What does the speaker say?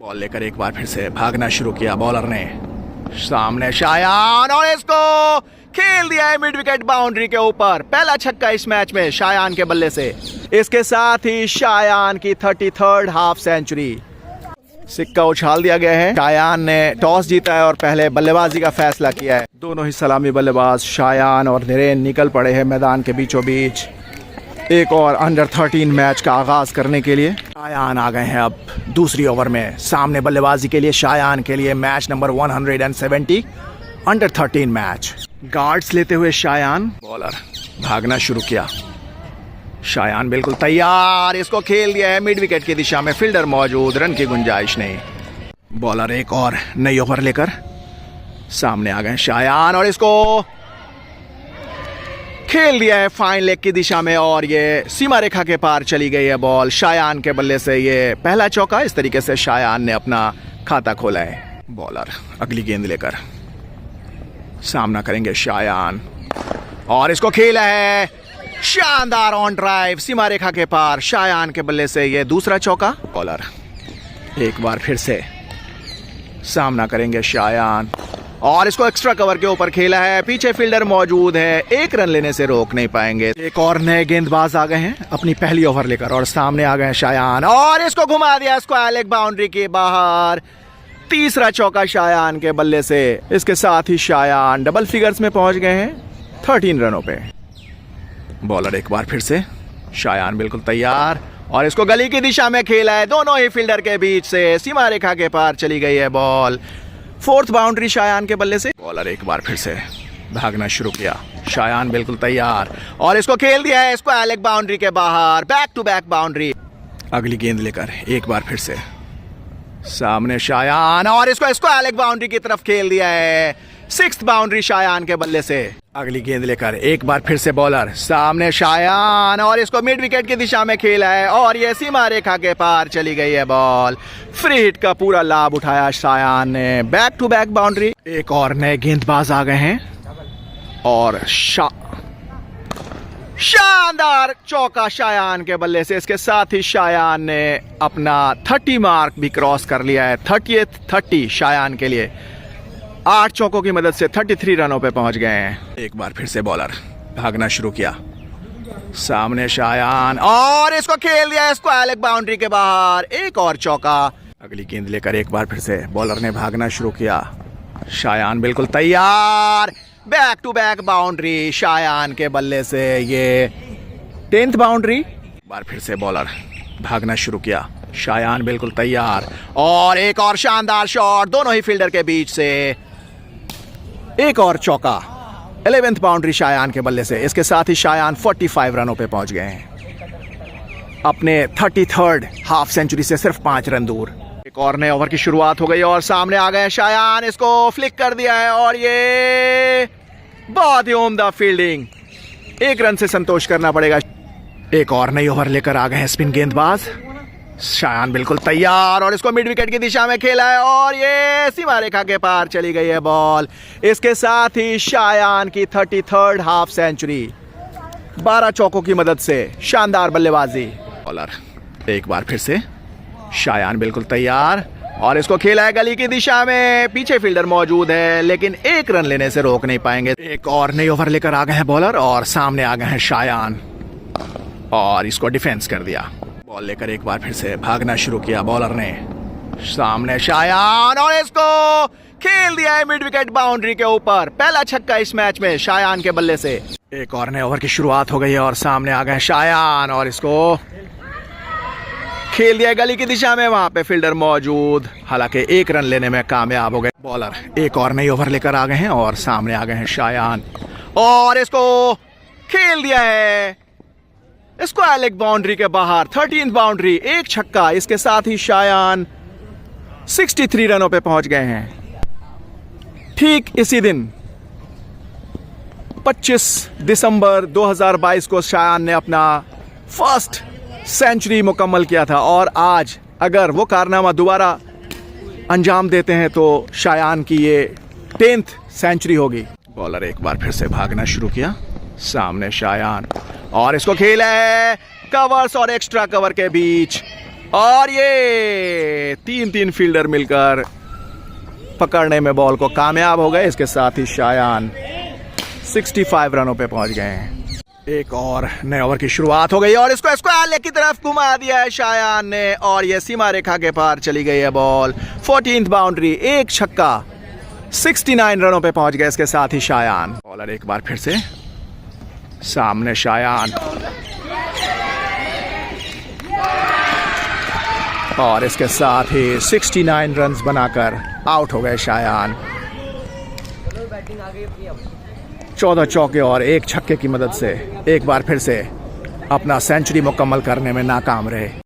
Ball लेकर एक बार फिर से भागना शुरू किया बॉलर ने। सामने शायान और इसको खेल दिया है मिड विकेट बाउंड्री के ऊपर। पहला छक्का इस मैच में शायान के बल्ले से। इसके साथ ही शायान की 33rd हाफ सेंचुरी। सिक्का उछाल दिया गया है। शायान ने टॉस जीता है और पहले बल्लेबाजी का फैसला किया है। दोनों ही सलामी बल्लेबाज शायान और धीरेन निकल पड़े हैं मैदान के बीचों बीच एक और अंडर 13 मैच का आगाज करने के लिए। शायान आ गए हैं अब दूसरी ओवर में। सामने बल्लेबाजी के लिए शायान के लिए match number 170 under 13 match. Guards लेते हुए शायान। बॉलर भागना शुरू किया। शायान बिल्कुल तैयार। इसको खेल दिया है मिड विकेट की दिशा में। फील्डर मौजूद, रन की गुंजाइश नहीं। बॉलर एक और नई ओवर लेकर सामने आ गए शायान और इसको खेल दिया है फाइन लेग की दिशा में और ये सीमा रेखा के पार चली गई है बॉल। शायान के बल्ले से ये पहला चौका। इस तरीके से शायान ने अपना खाता खोला है। बॉलर अगली गेंद लेकर सामना करेंगे शायान और इसको खेला है शानदार ऑन ड्राइव सीमा रेखा के पार। शायान के बल्ले से ये दूसरा चौका। बॉलर एक बार फिर से सामना करेंगे शायान और इसको एक्स्ट्रा कवर के ऊपर खेला है। पीछे फील्डर मौजूद है, एक रन लेने से रोक नहीं पाएंगे। एक और नए गेंदबाज आ गए हैं अपनी पहली ओवर लेकर और सामने आ गए हैं शायान और इसको घुमा दिया स्क्वायर लेग बाउंड्री के बाहर। तीसरा चौका शायान के बल्ले से। इसके साथ ही शायान डबल फिगर्स में पहुंच गए हैं 13 रनों पे। बॉलर एक बार फिर से। शायान बिल्कुल तैयार और इसको गली की दिशा में खेला है दोनों ही फील्डर के बीच से। सीमा रेखा के पार चली गई है बॉल। 4th बाउंड्री शायान के बल्ले से। बॉलर एक बार फिर से भागना शुरू किया। शायान बिल्कुल तैयार और इसको खेल दिया है स्क्वायर लेग बाउंड्री के बाहर। Back to back boundary. अगली गेंद लेकर एक बार फिर से सामने शायान और इसको स्क्वायर लेग बाउंड्री की तरफ खेल दिया है। 6th बाउंड्री शायान के बल्ले से। अगली गेंद लेकर एक बार फिर से बॉलर सामने शायान और इसको मिड विकेट की दिशा में खेला है और ये सीमा रेखा के पार चली गई है बॉल। फ्री हिट का पूरा लाभ उठाया शायान ने। Back to back boundary. एक और नए गेंदबाज आ गए हैं और शानदार चौका शायान के बल्ले से। इसके साथ ही शायान ने अपना 30 मार्क भी क्रॉस कर लिया है। 30 शायान के लिए 8 चौकों की मदद से 33 रनों पे पहुंच गए हैं। एक बार फिर से बॉलर भागना शुरू किया। सामने शायान और इसको खेल दिया स्क्वायर लेग बाउंड्री के बाहर। एक और चौका। अगली गेंद लेकर एक बार फिर से बॉलर ने भागना शुरू किया। शायान बिल्कुल तैयार। Back to back boundary Shayan के बल्ले से। ये 10th बाउंड्री। एक बार फिर से बॉलर भागना शुरू किया। शायान बिल्कुल तैयार और एक और शानदार शॉट दोनों ही फील्डर के बीच से। एक और चौका। 11th बाउंड्री शायान के बल्ले से। इसके साथ ही शायान 45 रनों पे पहुंच गए हैं। अपने 33rd हाफ सेंचुरी से सिर्फ 5 रन दूर। एक और नए ओवर की शुरुआत हो गई और सामने आ गए शायान। इसको फ्लिक कर दिया है और ये बहुत ही उम्दा फील्डिंग। 1 रन से संतोष करना पड़ेगा। एक और नई ओवर लेकर आ गए हैं स्पिन गेंदबाज। शायान बिल्कुल तैयार और इसको मिड विकेट की दिशा में खेला है और ये सीमा रेखा के पार चली गई है बॉल। इसके साथ ही शायान की 33rd हाफ सेंचुरी। 12 चौकों की मदद से शानदार बल्लेबाजी। बॉलर एक बार फिर से। शायान बिल्कुल तैयार और इसको खेला है गली की दिशा में। पीछे फील्डर मौजूद है लेकिन 1 रन लेने से रोक नहीं पाएंगे। एक और नई ओवर लेकर आ गए हैं बॉलर और सामने आ गए हैं शायान और इसको डिफेंस कर दिया। बॉल लेकर एक बार फिर से भागना शुरू किया बॉलर ने। सामने शायान और इसको खेल दिया है मिड विकेट बाउंड्री के ऊपर। पहला छक्का इस मैच में शायान के बल्ले से। एक और नए ओवर की शुरुआत हो गई है और सामने आ गए शायान और इसको खेल दिया गली की दिशा में। वहां पे फील्डर मौजूद, हालांकि 1 रन लेने में कामयाब हो गए। बॉलर एक और नई ओवर लेकर आ गए हैं और सामने आ गए हैं शायान और इसको खेल दिया है स्क्वायर लेग बाउंड्री के बाहर। 13th boundary. 1 छक्का। इसके साथ ही शायान 63 रनों पे पहुंच गए हैं। ठीक इसी दिन 25 दिसंबर 2022 को शायान ने अपना फर्स्ट सेंचुरी मुकम्मल किया था और आज अगर वो कारनामा दोबारा अंजाम देते हैं तो शायान की ये 10th सेंचुरी होगी। बॉलर एक बार फिर से भागना शुरू किया। सामने शायान और इसको खेला है कवर्स और एक्स्ट्रा कवर के बीच। और ये 3 फील्डर मिलकर पकड़ने में बॉल को कामयाब हो गए। इसके साथ ही शायान 65 रनों पे पहुंच गए हैं। एक और नए ओवर की शुरुआत हो गई और इसको स्क्वायर लेग की तरफ घुमा दिया है शायान ने और ये सीमा रेखा के पार चली गई है बॉल। 14th बाउंड्री, एक छक्का, 69 रनों पे पहुंच गए। इसके साथ ही शायान, बॉलर एक बार फिर से सामने, शायान और इसके साथ ही 69 रन्स बनाकर आउट हो गए शायान। 14 चौके और एक छक्के की मदद से एक बार फिर से अपना सेंचुरी मुकम्मल करने में नाकाम रहे।